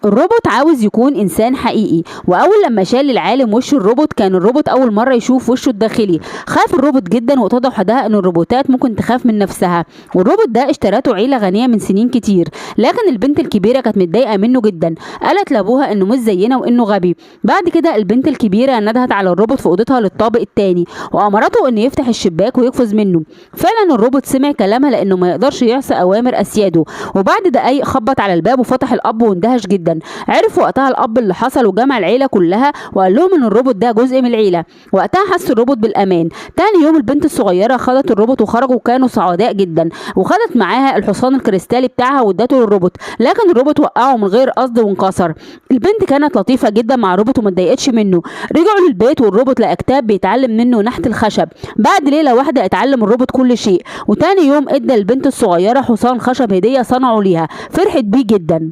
الروبوت عاوز يكون انسان حقيقي، واول لما شال العالم وش الروبوت كان الروبوت اول مره يشوف وشه الداخلي. خاف الروبوت جدا، واتضح ده ان الروبوتات ممكن تخاف من نفسها. والروبوت ده اشترته عيله غنيه من سنين كتير، لكن البنت الكبيره كانت متضايقه منه جدا. قالت لابوها انه مش زينا وانه غبي. بعد كده البنت الكبيره ندهت على الروبوت في اوضتها للطابق التاني، وامرته انه يفتح الشباك ويقفز منه. فعلا الروبوت سمع كلامها لانه ما يقدرش يعصي اوامر اسياده. وبعد دقايق خبط على الباب وفتح الاب واندهش جدا. عرف وقتها الاب اللي حصل وجمع العيله كلها وقال لهم ان الروبوت ده جزء من العيله. وقتها حس الروبوت بالامان. تاني يوم البنت الصغيره خدت الروبوت وخرجوا وكانوا سعداء جدا، وخدت معاها الحصان الكريستالي بتاعها وادته للروبوت، لكن الروبوت وقعه من غير قصد وانكسر. البنت كانت لطيفه جدا مع الروبوت وما اتضايقتش منه. رجعوا للبيت والروبوت لقى كتاب بيتعلم منه نحت الخشب. بعد ليله واحده اتعلم الروبوت كل شيء، وتاني يوم ادى البنت الصغيره حصان خشب هديه صنعه ليها. فرحت بيه جدا.